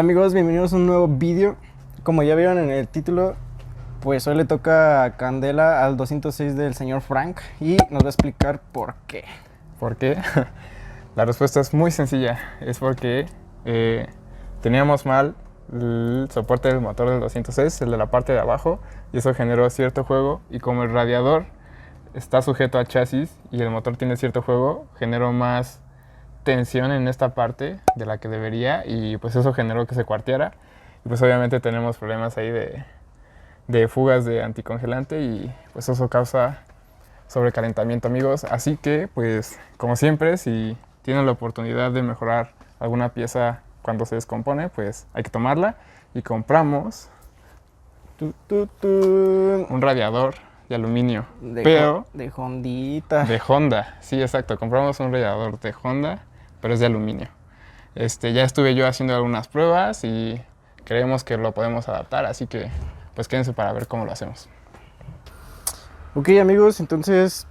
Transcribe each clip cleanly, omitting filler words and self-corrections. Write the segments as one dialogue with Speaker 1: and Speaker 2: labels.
Speaker 1: Hola amigos, bienvenidos a un nuevo vídeo. Como ya vieron en el título, pues hoy le toca candela al 206 del señor Frank y nos va a explicar por qué.
Speaker 2: ¿Por qué? La respuesta es muy sencilla. Es porque teníamos mal el soporte del motor del 206, el de la parte de abajo, y eso generó cierto juego. Y como el radiador está sujeto a chasis y el motor tiene cierto juego, generó más tensión en esta parte de la que debería, y pues eso generó que se cuarteara. Y pues obviamente tenemos problemas ahí de fugas de anticongelante, y pues eso causa sobrecalentamiento, amigos. Así que pues como siempre, si tienen la oportunidad de mejorar alguna pieza cuando se descompone, pues hay que tomarla, y compramos un radiador de aluminio, pero
Speaker 1: de Hondita.
Speaker 2: de Honda. Sí, exacto, compramos un radiador de Honda, pero es de aluminio. Ya estuve yo haciendo algunas pruebas y creemos que lo podemos adaptar, así que pues quédense para ver cómo lo hacemos.
Speaker 1: Ok amigos, entonces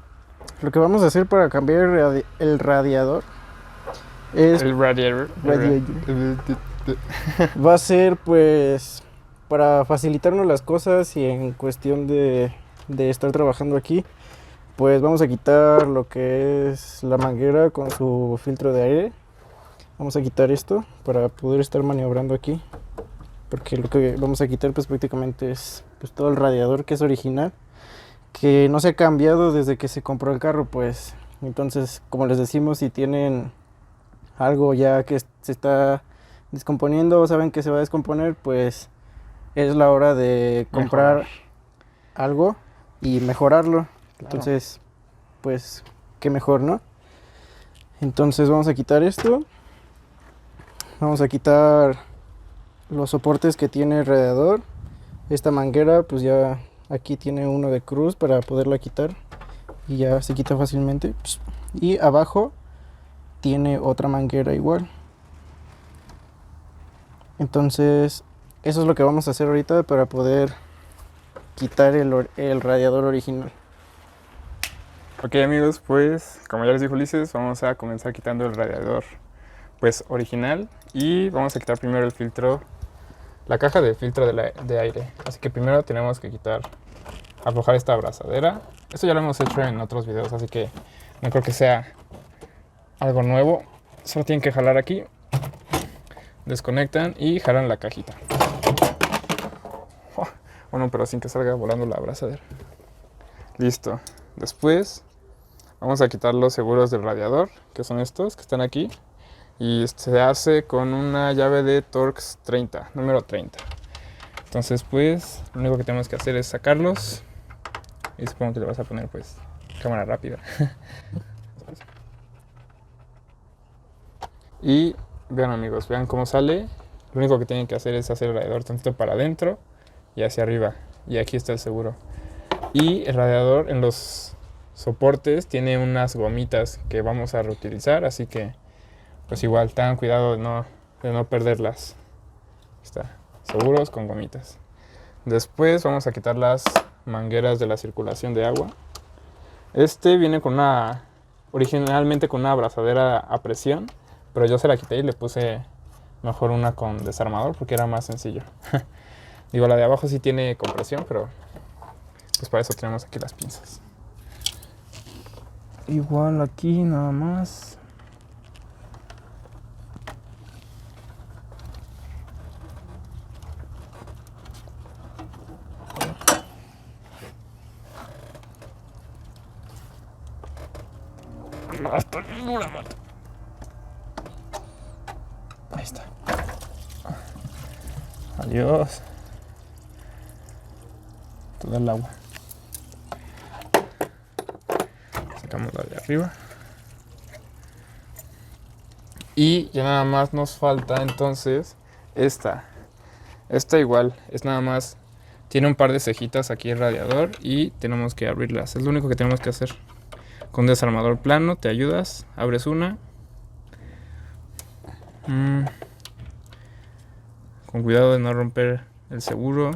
Speaker 1: lo que vamos a hacer para cambiar el radiador es
Speaker 2: El radiador.
Speaker 1: va a ser pues para facilitarnos las cosas, y en cuestión de estar trabajando aquí, pues vamos a quitar lo que es la manguera con su filtro de aire. Vamos a quitar esto para poder estar maniobrando aquí, porque lo que vamos a quitar pues prácticamente es pues todo el radiador, que es original, que no se ha cambiado desde que se compró el carro. Pues entonces, como les decimos, si tienen algo ya que se está descomponiendo o saben que se va a descomponer, pues es la hora de comprar algo y mejorarlo.
Speaker 2: Claro.
Speaker 1: Entonces, pues qué mejor, ¿no? Entonces vamos a quitar esto. Vamos a quitar los soportes que tiene el radiador. Esta manguera pues ya aquí tiene uno de cruz para poderla quitar, y ya se quita fácilmente. Y abajo tiene otra manguera igual. Entonces eso es lo que vamos a hacer ahorita para poder quitar el radiador original.
Speaker 2: Ok amigos, pues como ya les dijo Ulises, vamos a comenzar quitando el radiador pues original, y vamos a quitar primero el filtro, la caja de filtro de aire. Así que primero tenemos que aflojar esta abrazadera. Esto ya lo hemos hecho en otros videos, así que no creo que sea algo nuevo. Solo tienen que jalar aquí, desconectan y jalan la cajita. Bueno, pero sin que salga volando la abrazadera. Listo. Después vamos a quitar los seguros del radiador, que son estos que están aquí, y se hace con una llave de Torx 30, número 30. Entonces pues lo único que tenemos que hacer es sacarlos, y supongo que le vas a poner pues cámara rápida. Y vean amigos, vean cómo sale. Lo único que tienen que hacer es hacer el radiador tantito para adentro y hacia arriba, y aquí está el seguro. Y el radiador en los soportes tiene unas gomitas que vamos a reutilizar, así que pues igual tengan cuidado de no perderlas. Está, seguros con gomitas. Después vamos a quitar las mangueras de la circulación de agua. Viene originalmente con una abrazadera a presión, pero yo se la quité y le puse mejor una con desarmador porque era más sencillo. Digo, la de abajo sí tiene compresión, pero pues para eso tenemos aquí las pinzas. Igual aquí nada más. Ahí está. Adiós. Todo el agua. Sacamos la de arriba. Y ya nada más nos falta entonces esta. Esta igual, es nada más. Tiene un par de cejitas aquí el radiador y tenemos que abrirlas. Es lo único que tenemos que hacer. Con desarmador plano te ayudas, abres una. Con cuidado de no romper el seguro.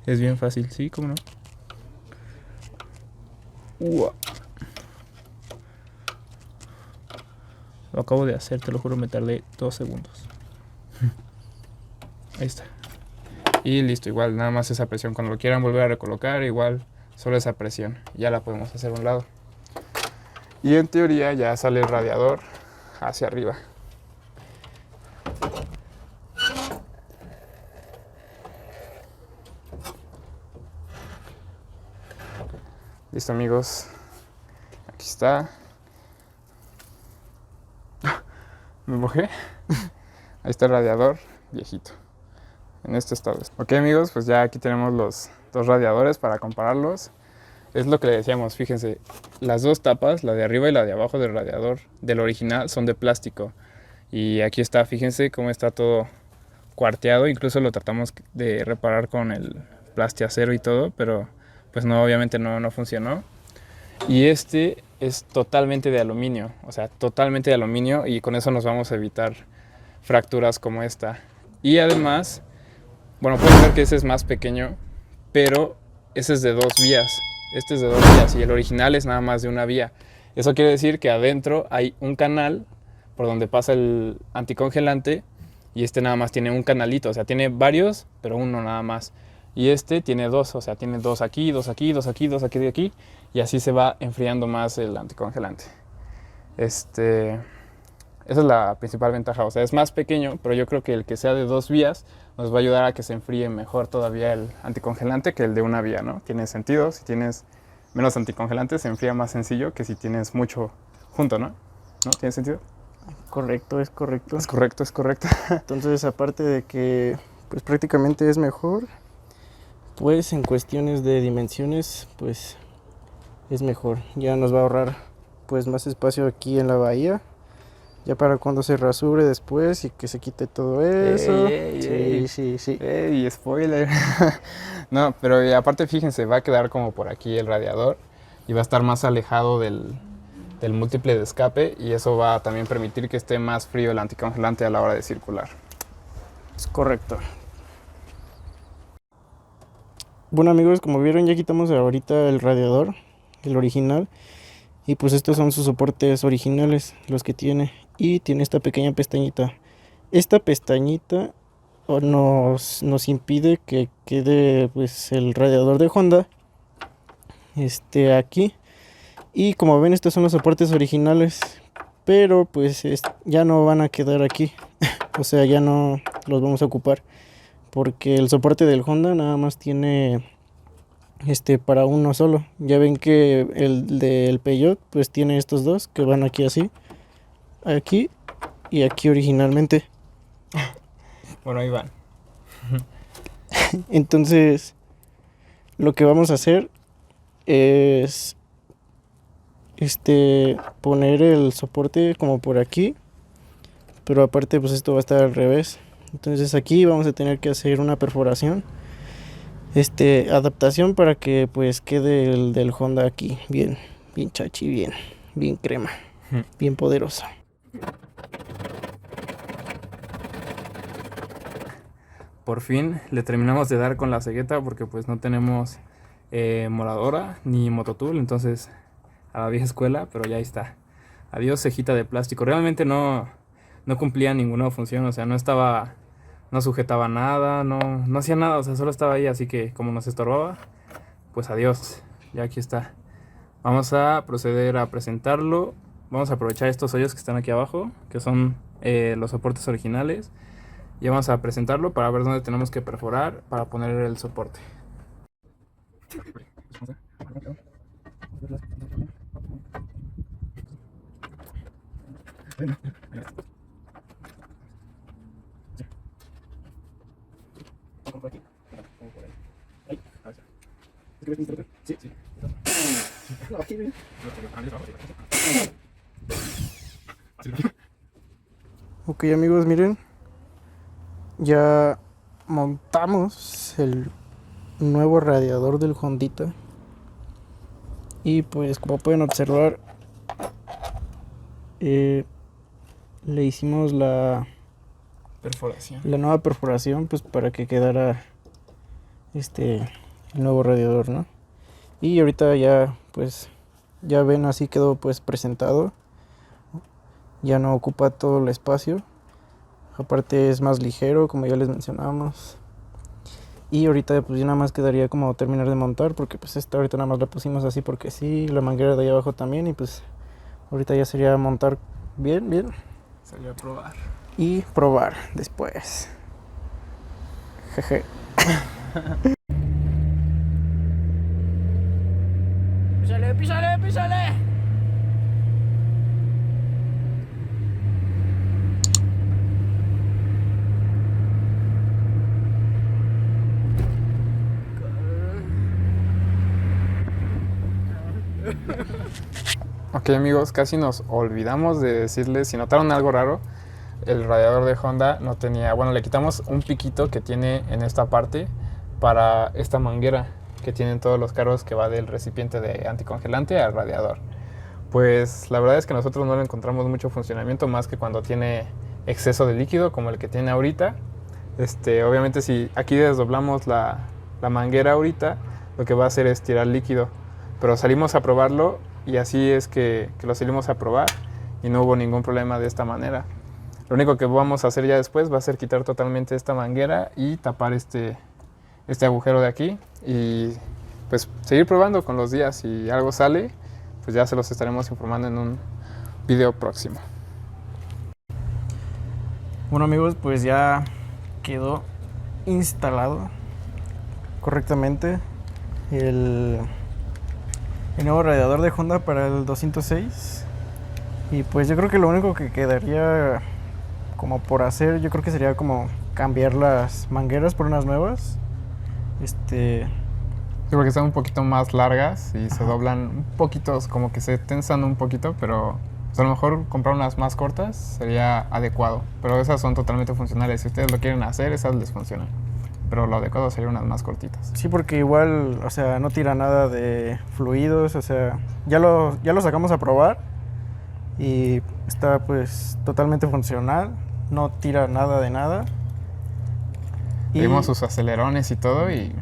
Speaker 2: Es bien fácil, sí, cómo no. Lo acabo de hacer, te lo juro, me tardé 2 segundos. Ahí está. Y listo, igual, nada más esa presión. Cuando lo quieran volver a recolocar, igual, solo esa presión. Ya la podemos hacer a un lado. Y en teoría ya sale el radiador hacia arriba. Listo, amigos. Aquí está. Me mojé. Ahí está el radiador viejito. En este estado. Ok, amigos, pues ya aquí tenemos los 2 radiadores para compararlos. Es lo que le decíamos, fíjense, las 2 tapas, la de arriba y la de abajo del radiador del original, son de plástico. Y aquí está, fíjense cómo está todo cuarteado. Incluso lo tratamos de reparar con el plastiacero y todo, pero pues no, obviamente no funcionó. Y este es totalmente de aluminio, o sea, totalmente de aluminio, y con eso nos vamos a evitar fracturas como esta. Y además, bueno, pueden ver que ese es más pequeño, pero ese es de 2 vías. Este es de 2 vías y el original es nada más de una vía. Eso quiere decir que adentro hay un canal por donde pasa el anticongelante, y este nada más tiene un canalito, o sea, tiene varios, pero uno nada más. Y este tiene 2, o sea, tiene 2 aquí, 2 aquí, 2 aquí, 2 aquí, de aquí, y así se va enfriando más el anticongelante. Esa es la principal ventaja, o sea, es más pequeño, pero yo creo que el que sea de 2 vías nos va a ayudar a que se enfríe mejor todavía el anticongelante que el de una vía, ¿no? Tiene sentido, si tienes menos anticongelante se enfría más sencillo que si tienes mucho junto, ¿no? ¿No? ¿Tiene sentido?
Speaker 1: Correcto, es correcto.
Speaker 2: Es correcto, es correcto.
Speaker 1: Entonces, aparte de que pues prácticamente es mejor, pues en cuestiones de dimensiones, pues es mejor. Ya nos va a ahorrar pues más espacio aquí en la bahía. Ya para cuando se rasure después y que se quite todo eso. Sí.
Speaker 2: Y spoiler. No, pero aparte fíjense, va a quedar como por aquí el radiador y va a estar más alejado del múltiple de escape, y eso va a también permitir que esté más frío el anticongelante a la hora de circular.
Speaker 1: Es correcto. Bueno, amigos, como vieron, ya quitamos ahorita el radiador, el original. Y pues estos son sus soportes originales, los que tiene. Y tiene esta pequeña pestañita. Esta pestañita nos impide que quede pues el radiador de Honda aquí. Y como ven, estos son los soportes originales. Pero pues ya no van a quedar aquí. O sea, ya no los vamos a ocupar. Porque el soporte del Honda nada más tiene para uno solo. Ya ven que el del Peugeot pues tiene estos dos que van aquí así. Aquí y aquí originalmente.
Speaker 2: Bueno, ahí van.
Speaker 1: Entonces, lo que vamos a hacer es poner el soporte como por aquí, pero aparte pues esto va a estar al revés. Entonces aquí vamos a tener que hacer una perforación, adaptación para que pues quede el del Honda aquí bien chachi, bien crema, bien poderosa.
Speaker 2: Por fin le terminamos de dar con la cegueta porque pues no tenemos moladora ni mototool, entonces a la vieja escuela, pero ya ahí está. Adiós cejita de plástico. Realmente no cumplía ninguna función, o sea, no sujetaba nada, no hacía nada, o sea, solo estaba ahí, así que como nos estorbaba, pues adiós, ya aquí está. Vamos a proceder a presentarlo. Vamos a aprovechar estos hoyos que están aquí abajo, que son los soportes originales, y vamos a presentarlo para ver dónde tenemos que perforar para poner el soporte.
Speaker 1: Ok, amigos, miren, ya montamos el nuevo radiador del Hondita. Y pues como pueden observar, le hicimos la nueva perforación pues para que quedara el nuevo radiador, ¿no? Y ahorita ya pues ya ven, así quedó pues presentado. ya no ocupa todo el espacio. Aparte es más ligero, como ya les mencionamos. Y ahorita pues ya nada más quedaría como terminar de montar, porque pues esta ahorita nada más la pusimos así porque sí, la manguera de ahí abajo también, y pues ahorita ya sería montar bien.
Speaker 2: Sería probar.
Speaker 1: Y probar después. Jeje. Písale.
Speaker 2: Ok amigos, casi nos olvidamos de decirles, si notaron algo raro, el radiador de Honda no tenía, bueno, le quitamos un piquito que tiene en esta parte para esta manguera que tienen todos los carros, que va del recipiente de anticongelante al radiador. Pues la verdad es que nosotros no le encontramos mucho funcionamiento, más que cuando tiene exceso de líquido como el que tiene ahorita. Obviamente si aquí desdoblamos la manguera ahorita, lo que va a hacer es tirar líquido, pero salimos a probarlo y así es que lo salimos a probar y no hubo ningún problema de esta manera. Lo único que vamos a hacer ya después va a ser quitar totalmente esta manguera y tapar este agujero de aquí, y pues seguir probando con los días. Si algo sale, pues ya se los estaremos informando en un video próximo.
Speaker 1: Bueno amigos, pues ya quedó instalado correctamente el nuevo radiador de Honda para el 206. Y pues yo creo que lo único que quedaría como por hacer, yo creo que sería como cambiar las mangueras por unas nuevas.
Speaker 2: Sí, porque están un poquito más largas y se doblan un poquito, como que se tensan un poquito, pero pues a lo mejor comprar unas más cortas sería adecuado. Pero esas son totalmente funcionales. Si ustedes lo quieren hacer, esas les funcionan. Pero lo adecuado sería unas más cortitas.
Speaker 1: Sí, porque igual, o sea, no tira nada de fluidos, o sea, ya lo sacamos a probar y está pues totalmente funcional, no tira nada de nada.
Speaker 2: Vimos sus acelerones y todo y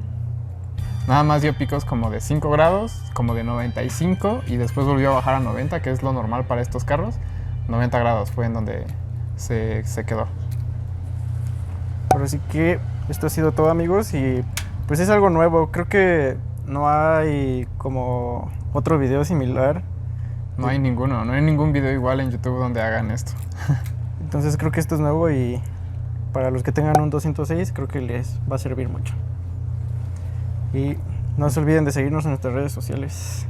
Speaker 2: nada más dio picos como de 5 grados, como de 95, y después volvió a bajar a 90, que es lo normal para estos carros. 90 grados fue en donde se quedó.
Speaker 1: Pero sí que esto ha sido todo amigos, y pues es algo nuevo, creo que no hay como otro video similar.
Speaker 2: No hay ningún video igual en YouTube donde hagan esto.
Speaker 1: Entonces creo que esto es nuevo y para los que tengan un 206 creo que les va a servir mucho. Y no se olviden de seguirnos en nuestras redes sociales.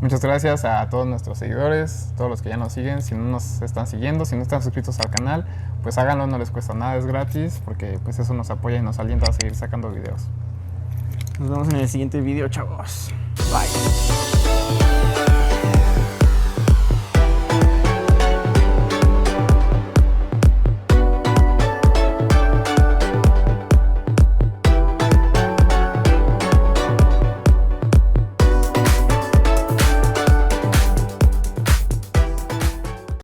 Speaker 2: Muchas gracias a todos nuestros seguidores, todos los que ya nos siguen. Si no nos están siguiendo, si no están suscritos al canal, pues háganlo, no les cuesta nada, es gratis, porque pues eso nos apoya y nos alienta a seguir sacando videos.
Speaker 1: Nos vemos en el siguiente video, chavos. Bye.